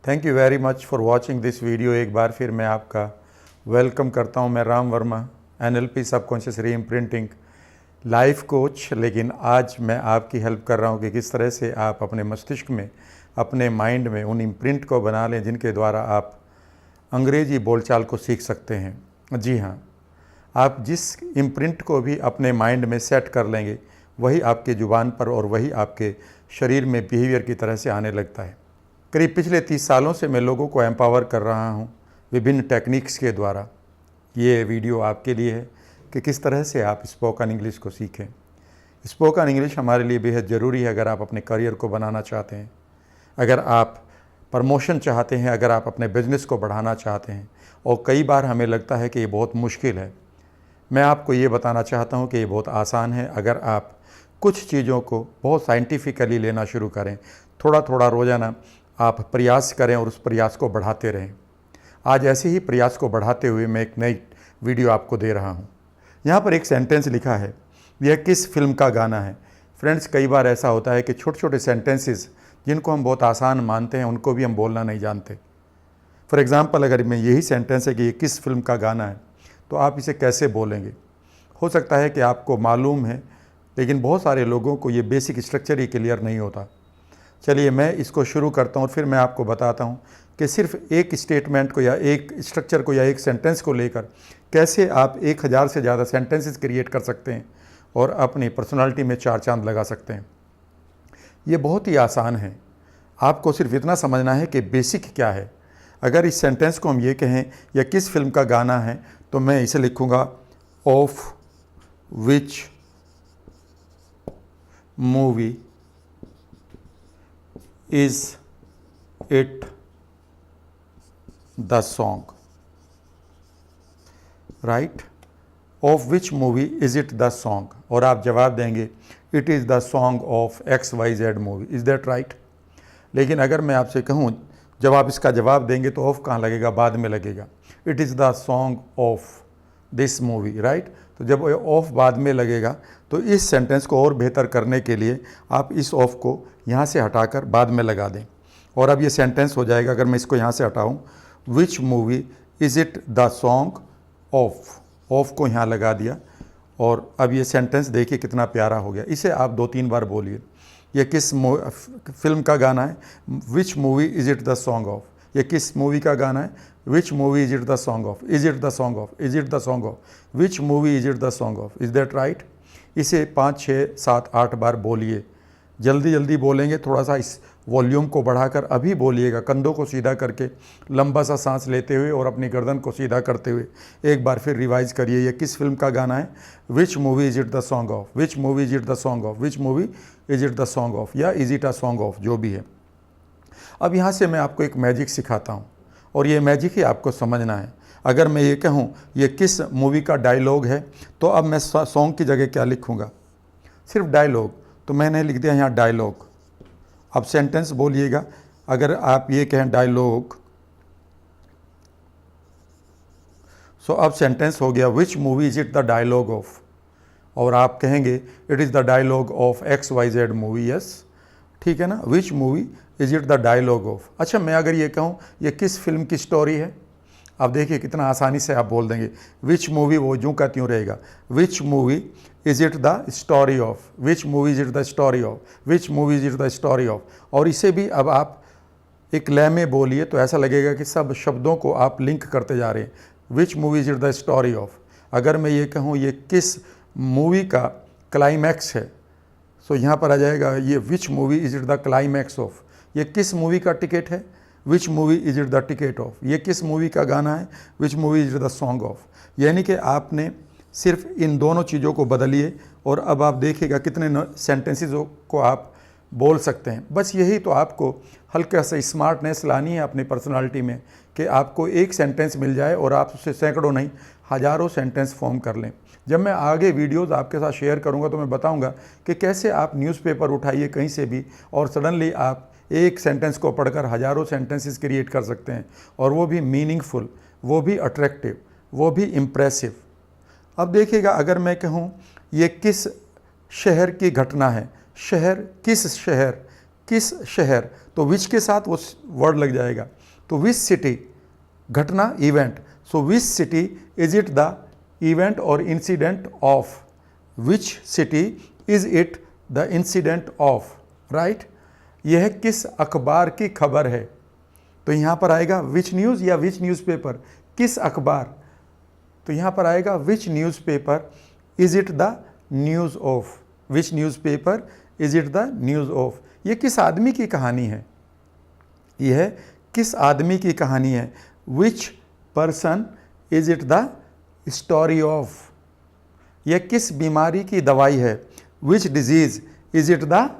Thank you very much for watching this video. एक बार फिर मैं आपका वेलकम करता हूं। मैं Ram Verma, NLP subconscious रीइम्प्रिंटिंग life coach. लेकिन आज मैं आपकी हेल्प कर रहा हूं कि किस तरह से आप अपने मस्तिष्क में, अपने माइंड में उन इम्प्रिंट को बना लें जिनके द्वारा आप अंग्रेजी बोलचाल को सीख सकते हैं। जी हाँ, आप जिस इम्प्रिंट को भी अपने माइंड में सेट कर लेंगे वही आपके ज़ुबान पर और वही आपके शरीर में बिहेवियर की तरह से आने लगता है। करीब पिछले 30 सालों से मैं लोगों को एम्पावर कर रहा हूँ विभिन्न टेक्निक्स के द्वारा। ये वीडियो आपके लिए है कि किस तरह से आप स्पोकन इंग्लिश को सीखें। स्पोकन इंग्लिश हमारे लिए बेहद ज़रूरी है अगर आप अपने करियर को बनाना चाहते हैं, अगर आप प्रमोशन चाहते हैं, अगर आप अपने बिजनेस को बढ़ाना चाहते हैं। और कई बार हमें लगता है कि ये बहुत मुश्किल है। मैं आपको ये बताना चाहता हूँ कि ये बहुत आसान है अगर आप कुछ चीज़ों को बहुत साइंटिफिकली लेना शुरू करें। थोड़ा थोड़ा रोज़ाना आप प्रयास करें और उस प्रयास को बढ़ाते रहें। आज ऐसे ही प्रयास को बढ़ाते हुए मैं एक नई वीडियो आपको दे रहा हूँ। यहाँ पर एक सेंटेंस लिखा है, यह किस फिल्म का गाना है। फ्रेंड्स, कई बार ऐसा होता है कि छोटे छोटे सेंटेंसेस जिनको हम बहुत आसान मानते हैं उनको भी हम बोलना नहीं जानते। फॉर एग्ज़ाम्पल, अगर मैं यही सेंटेंस है कि ये किस फिल्म का गाना है तो आप इसे कैसे बोलेंगे। हो सकता है कि आपको मालूम है, लेकिन बहुत सारे लोगों को ये बेसिक स्ट्रक्चर ही क्लियर नहीं होता। चलिए मैं इसको शुरू करता हूँ और फिर मैं आपको बताता हूँ कि सिर्फ एक स्टेटमेंट को या एक स्ट्रक्चर को या एक सेंटेंस को लेकर कैसे आप 1000 से ज़्यादा सेंटेंसेस क्रिएट कर सकते हैं और अपनी पर्सनालिटी में 4 चांद लगा सकते हैं। ये बहुत ही आसान है। आपको सिर्फ इतना समझना है कि बेसिक क्या है। अगर इस सेंटेंस को हम ये कहें या किस फिल्म का गाना है तो मैं इसे लिखूँगा, of which movie is it the song, right? Of which movie is it the song? और आप जवाब देंगे it is the song of XYZ movie, is that right? लेकिन अगर मैं आपसे कहूँ, जब आप इसका जवाब देंगे तो ऑफ कहाँ लगेगा, बाद में लगेगा। it is the song of this movie, right? तो जब ऑफ बाद में लगेगा तो इस सेंटेंस को और बेहतर करने के लिए आप इस ऑफ को यहाँ से हटाकर बाद में लगा दें और अब ये सेंटेंस हो जाएगा। अगर मैं इसको यहाँ से हटाऊँ, which movie is it the song of, of को यहाँ लगा दिया और अब ये सेंटेंस देखिए कितना प्यारा हो गया। इसे आप 2-3 बार बोलिए। ये किस फिल्म का गाना है, which movie is it the song of. ये किस मूवी का गाना है, which movie is it the song of, is it the song of, is it the song of, which movie is it the song of, is that right. इसे 5, 6, 7, 8 बार बोलिए। जल्दी जल्दी बोलेंगे, थोड़ा सा इस वॉल्यूम को बढ़ाकर अभी बोलिएगा, कंधों को सीधा करके लंबा सा सांस लेते हुए और अपनी गर्दन को सीधा करते हुए एक बार फिर रिवाइज करिए। ये किस फिल्म का गाना है, which movie is it the song of, which movie is it the song of, which movie is it the song of, या is it a song of, जो भी है। अब यहाँ से मैं आपको एक मैजिक सिखाता हूँ और ये मैजिक ही आपको समझना है। अगर मैं ये कहूँ ये किस मूवी का डायलॉग है तो अब मैं सॉन्ग की जगह क्या लिखूँगा, सिर्फ डायलॉग। तो मैंने लिख दिया यहाँ डायलॉग। अब सेंटेंस बोलिएगा। अगर आप ये कहें डायलॉग, सो अब सेंटेंस हो गया which movie is it the dialogue of, और आप कहेंगे it is the dialogue of XYZ movie. Yes, ठीक है ना, which movie is it the dialogue of. अच्छा, मैं अगर ये कहूँ ये किस फिल्म की स्टोरी है, अब देखिए कितना आसानी से आप बोल देंगे विच मूवी, वो यूँ का त्यों रहेगा, विच movie is it the story of, which movie is it the story of, which movie is it the story of. और इसे भी अब आप एक लय में बोलिए तो ऐसा लगेगा कि सब शब्दों को आप लिंक करते जा रहे हैं। विच movie is it the story of. अगर मैं ये कहूँ ये किस मूवी का क्लाइमैक्स है, सो यहाँ पर आ जाएगा ये विच movie is it the climax of. ये किस मूवी का टिकट है, which movie is it the ticket of. ये किस मूवी का गाना है, which movie is it the song of. यानी कि आपने सिर्फ इन दोनों चीज़ों को बदलिए और अब आप देखिएगा कितने सेंटेंसेस को आप बोल सकते हैं। बस यही तो आपको हल्का सा स्मार्टनेस लानी है अपनी पर्सनालिटी में कि आपको एक सेंटेंस मिल जाए और आप उससे सैकड़ों नहीं हज़ारों सेंटेंस फॉर्म कर लें। जब मैं आगे वीडियोस आपके साथ शेयर करूंगा तो मैं बताऊंगा कि कैसे आप न्यूज़पेपर उठाइए कहीं से भी और सडनली आप एक सेंटेंस को पढ़कर हज़ारों सेंटेंसेस क्रिएट कर सकते हैं, और वो भी मीनिंगफुल, वो भी अट्रैक्टिव, वो भी इम्प्रेसिव। अब देखिएगा, अगर मैं कहूँ ये किस शहर की घटना है, शहर, किस शहर, किस शहर, तो विच के साथ वो वर्ड लग जाएगा। तो विच सिटी, घटना, event. So which city is it the event और incident of, which city is it the incident of, right. यह किस अखबार की खबर है, तो यहाँ पर आएगा विच न्यूज़ या विच न्यूज़पेपर, किस अखबार, तो यहाँ पर आएगा which newspaper is it the news of, which newspaper is it the news of. ये किस आदमी की कहानी है, यह किस आदमी की कहानी है। Which person is it the story of, यह किस बीमारी की दवाई है। Which disease is it the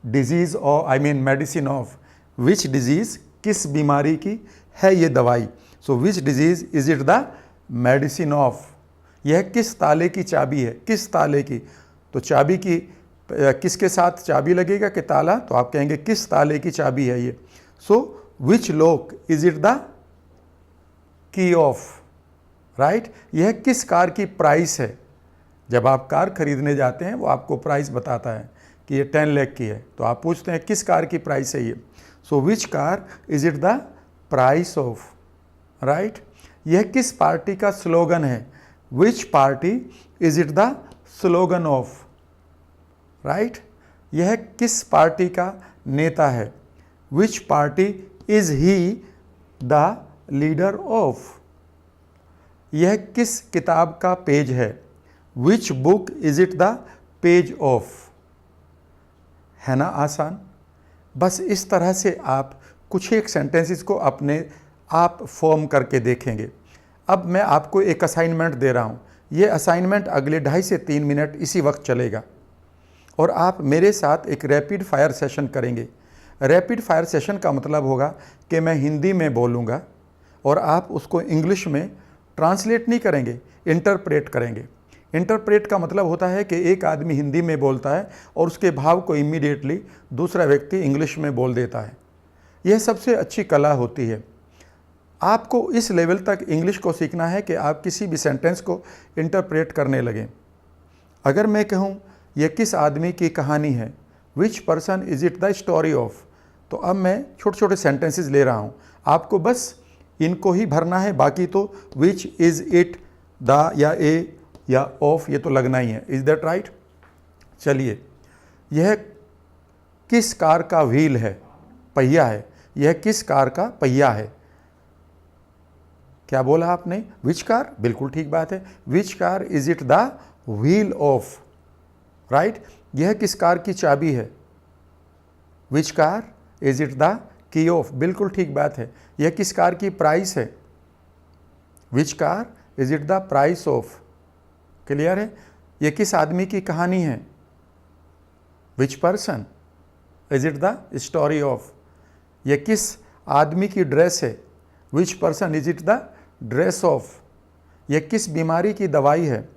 disease of, I mean medicine of, which disease किस बीमारी की है ये दवाई। So which disease is it the medicine of. यह किस ताले की चाबी है, किस ताले की, तो चाबी की किसके साथ चाबी लगेगा कि ताला, तो आप कहेंगे किस ताले की चाबी है ये। So which lock is it the key of, right. यह किस कार की प्राइस है, जब आप कार खरीदने जाते हैं वो आपको प्राइस बताता है कि ये 10 लाख की है, तो आप पूछते हैं किस कार की प्राइस है ये। So which car is it the price of, right. यह किस पार्टी का स्लोगन है, which party is it the slogan of, right. यह किस पार्टी का नेता है, which party is he the leader of. यह किस किताब का पेज है, which book is it the page of. है ना आसान। बस इस तरह से आप कुछ एक सेंटेंसेस को अपने आप फॉर्म करके देखेंगे। अब मैं आपको एक असाइनमेंट दे रहा हूँ, ये असाइनमेंट अगले 2.5 से 3 मिनट इसी वक्त चलेगा और आप मेरे साथ एक रैपिड फायर सेशन करेंगे। रैपिड फायर सेशन का मतलब होगा कि मैं हिंदी में बोलूँगा और आप उसको इंग्लिश में ट्रांसलेट नहीं करेंगे, इंटरप्रेट करेंगे। इंटरप्रेट का मतलब होता है कि एक आदमी हिंदी में बोलता है और उसके भाव को इमीडिएटली दूसरा व्यक्ति इंग्लिश में बोल देता है। यह सबसे अच्छी कला होती है। आपको इस लेवल तक इंग्लिश को सीखना है कि आप किसी भी सेंटेंस को इंटरप्रेट करने लगें। अगर मैं कहूँ यह किस आदमी की कहानी है, which person is it the story of, तो अब मैं छोटे छोटे सेंटेंसेस ले रहा हूँ, आपको बस इनको ही भरना है। बाकी तो विच इज़ इट द या ए या ऑफ ये तो लगना ही है। Is that right. चलिए, यह किस कार का व्हील है, पहिया है, यह किस कार का पहिया है। क्या बोला आपने, विच कार, बिल्कुल ठीक बात है। Which car is it the wheel of, right. यह किस कार की चाबी है, which car is it the key of, बिल्कुल ठीक बात है। यह किस कार की प्राइस है, which car is it the price of, clear है। यह किस आदमी की कहानी है, which person is it the story of. यह किस आदमी की ड्रेस है, which person is it the dress of. यह किस बीमारी की दवाई है,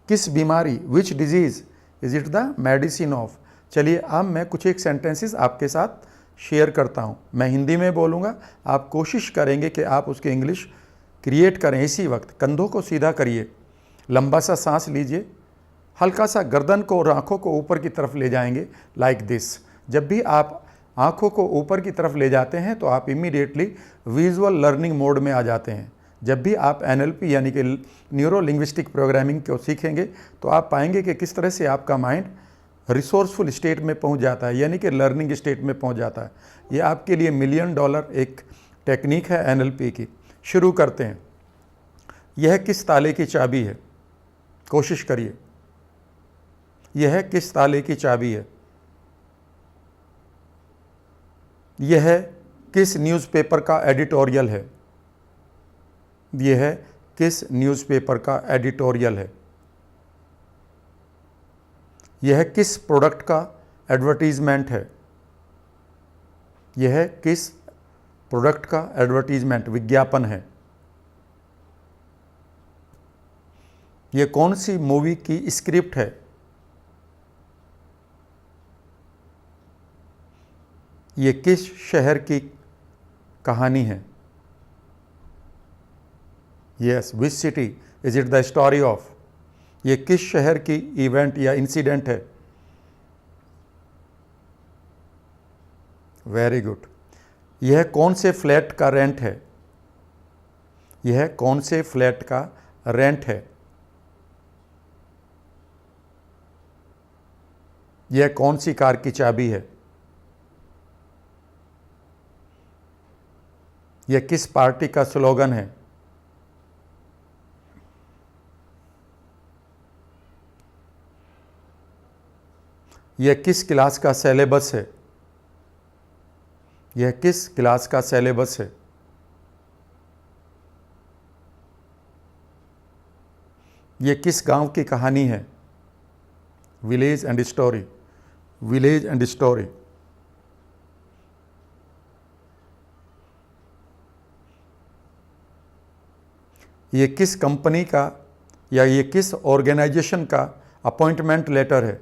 किस बीमारी, which disease is it the medicine of. चलिए अब मैं कुछ एक सेंटेंसेस आपके साथ शेयर करता हूँ। मैं हिंदी में बोलूँगा, आप कोशिश करेंगे कि आप उसके इंग्लिश क्रिएट करें। इसी वक्त कंधों को सीधा करिए, लंबा सा सांस लीजिए, हल्का सा गर्दन को और आँखों को ऊपर की तरफ ले जाएंगे लाइक दिस। जब भी आप आँखों को ऊपर की तरफ ले जाते हैं तो आप इमीडिएटली विजुअल लर्निंग मोड में आ जाते हैं। जब भी आप NLP यानी कि न्यूरो लिंग्विस्टिक प्रोग्रामिंग को सीखेंगे तो आप पाएंगे कि किस तरह से आपका माइंड रिसोर्सफुल स्टेट में पहुंच जाता है, यानी कि लर्निंग स्टेट में पहुंच जाता है। ये आपके लिए $1 मिलियन एक टेक्निक है NLP की। शुरू करते हैं। यह किस ताले की चाबी है, कोशिश करिए। यह किस ताले की चाबी है। यह किस न्यूज़पेपर का एडिटोरियल है, यह किस न्यूज़पेपर का एडिटोरियल है। यह किस प्रोडक्ट का एडवर्टीजमेंट है, यह किस प्रोडक्ट का एडवर्टीजमेंट विज्ञापन है। यह कौन सी मूवी की स्क्रिप्ट है, यह किस शहर की कहानी है। Yes, which city is it the story of. ये किस शहर की इवेंट या इंसिडेंट है। Very good. यह कौन से फ्लैट का रेंट है? यह कौन से फ्लैट का रेंट है? यह कौन सी कार की चाबी है? यह किस पार्टी का स्लोगन है? यह किस क्लास का सिलेबस है? यह किस क्लास का सिलेबस है? यह किस गांव की कहानी है? Village and story. Village and story. ये किस कंपनी का या ये किस ऑर्गेनाइजेशन का अपॉइंटमेंट लेटर है?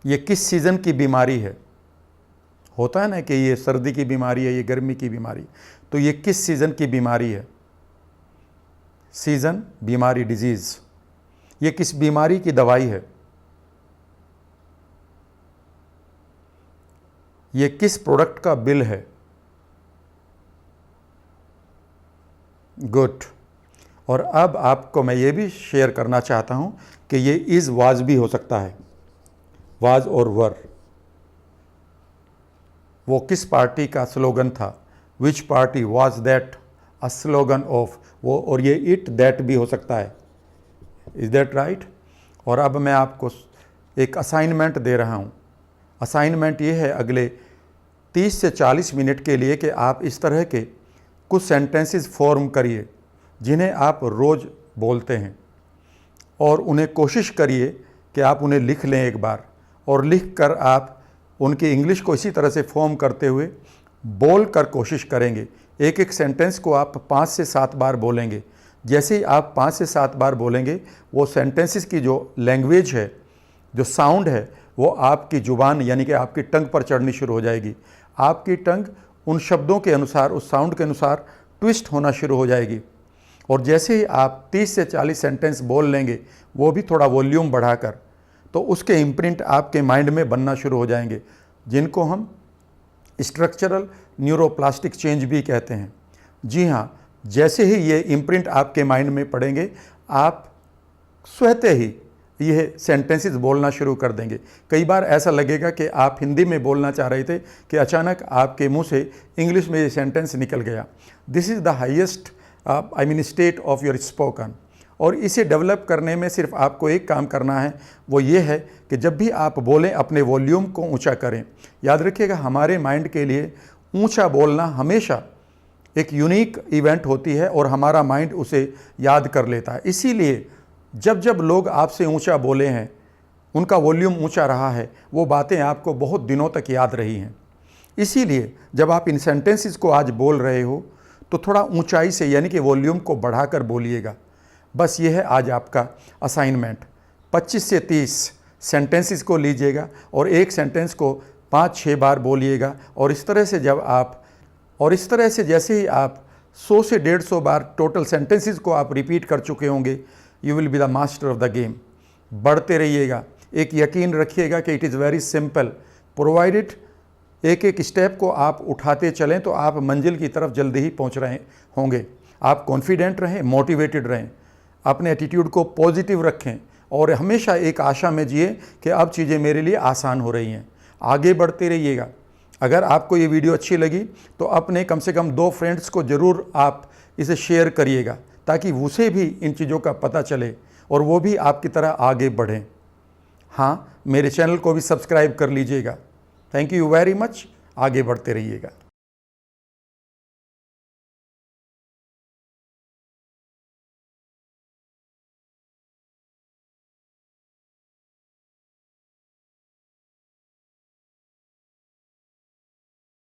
ये किस सीज़न की बीमारी है? होता है ना कि ये सर्दी की बीमारी है, ये गर्मी की बीमारी, तो ये किस सीज़न की बीमारी है? सीज़न, बीमारी, डिजीज़। ये किस बीमारी की दवाई है? ये किस प्रोडक्ट का बिल है? गुड। और अब आपको मैं ये भी शेयर करना चाहता हूं कि ये इज़ वाज भी हो सकता है, वाज और वर। वो किस पार्टी का स्लोगन था? विच party was that a slogan of? वो, और ये इट दैट भी हो सकता है। Is that right? और अब मैं आपको एक असाइनमेंट दे रहा हूँ। असाइनमेंट ये है अगले 30 से 40 मिनट के लिए कि आप इस तरह के कुछ सेंटेंसेस फॉर्म करिए जिन्हें आप रोज़ बोलते हैं, और उन्हें कोशिश करिए कि आप उन्हें लिख लें एक बार, और लिख कर आप उनकी इंग्लिश को इसी तरह से फॉर्म करते हुए बोल कर कोशिश करेंगे। एक एक सेंटेंस को आप 5 से 7 बार बोलेंगे। जैसे ही आप 5 से 7 बार बोलेंगे, वो सेंटेंसेस की जो लैंग्वेज है, जो साउंड है, वो आपकी ज़ुबान यानी कि आपकी टंग पर चढ़नी शुरू हो जाएगी। आपकी टंग उन शब्दों के अनुसार, उस साउंड के अनुसार ट्विस्ट होना शुरू हो जाएगी। और जैसे ही आप 30 से 40 सेंटेंस बोल लेंगे, वो भी थोड़ा वॉल्यूम बढ़ाकर, तो उसके इम्प्रिंट आपके माइंड में बनना शुरू हो जाएंगे, जिनको हम स्ट्रक्चरल न्यूरोप्लास्टिक चेंज भी कहते हैं। जी हाँ, जैसे ही ये इम्प्रिंट आपके माइंड में पड़ेंगे, आप स्वतः ही यह सेंटेंसेस बोलना शुरू कर देंगे। कई बार ऐसा लगेगा कि आप हिंदी में बोलना चाह रहे थे कि अचानक आपके मुंह से इंग्लिश में ये सेंटेंस निकल गया। This is the highest state of your spoken. और इसे डेवलप करने में सिर्फ आपको एक काम करना है, वो ये है कि जब भी आप बोलें अपने वॉल्यूम को ऊंचा करें। याद रखिएगा, हमारे माइंड के लिए ऊंचा बोलना हमेशा एक यूनिक इवेंट होती है और हमारा माइंड उसे याद कर लेता है। इसीलिए जब जब लोग आपसे ऊंचा बोले हैं, उनका वॉल्यूम ऊंचा रहा है, वो बातें आपको बहुत दिनों तक याद रही हैं। इसीलिए जब आप इन सेंटेंसेस को आज बोल रहे हो, तो थोड़ा ऊंचाई से यानी कि वॉल्यूम को बढ़ाकर बोलिएगा। बस ये है आज आपका असाइनमेंट। 25 से 30 सेंटेंसेस को लीजिएगा और एक सेंटेंस को 5-6 बार बोलिएगा। और इस तरह से जैसे ही आप 100 से 150 बार टोटल सेंटेंसेस को आप रिपीट कर चुके होंगे, you will be the master of the game. बढ़ते रहिएगा। एक यकीन रखिएगा कि it is very simple, provided एक एक स्टेप को आप उठाते चलें तो आप मंजिल की तरफ जल्दी ही पहुंच रहे होंगे। आप कॉन्फिडेंट रहें, मोटिवेटेड रहें, अपने एटीट्यूड को पॉजिटिव रखें और हमेशा एक आशा में जिए कि अब चीज़ें मेरे लिए आसान हो रही हैं। आगे बढ़ते रहिएगा। अगर आपको ये वीडियो अच्छी लगी तो अपने कम से कम 2 फ्रेंड्स को ज़रूर आप इसे शेयर करिएगा, ताकि उसे भी इन चीज़ों का पता चले और वो भी आपकी तरह आगे बढ़ें। हाँ, मेरे चैनल को भी सब्सक्राइब कर लीजिएगा। Thank you very much. आगे बढ़ते रहिएगा।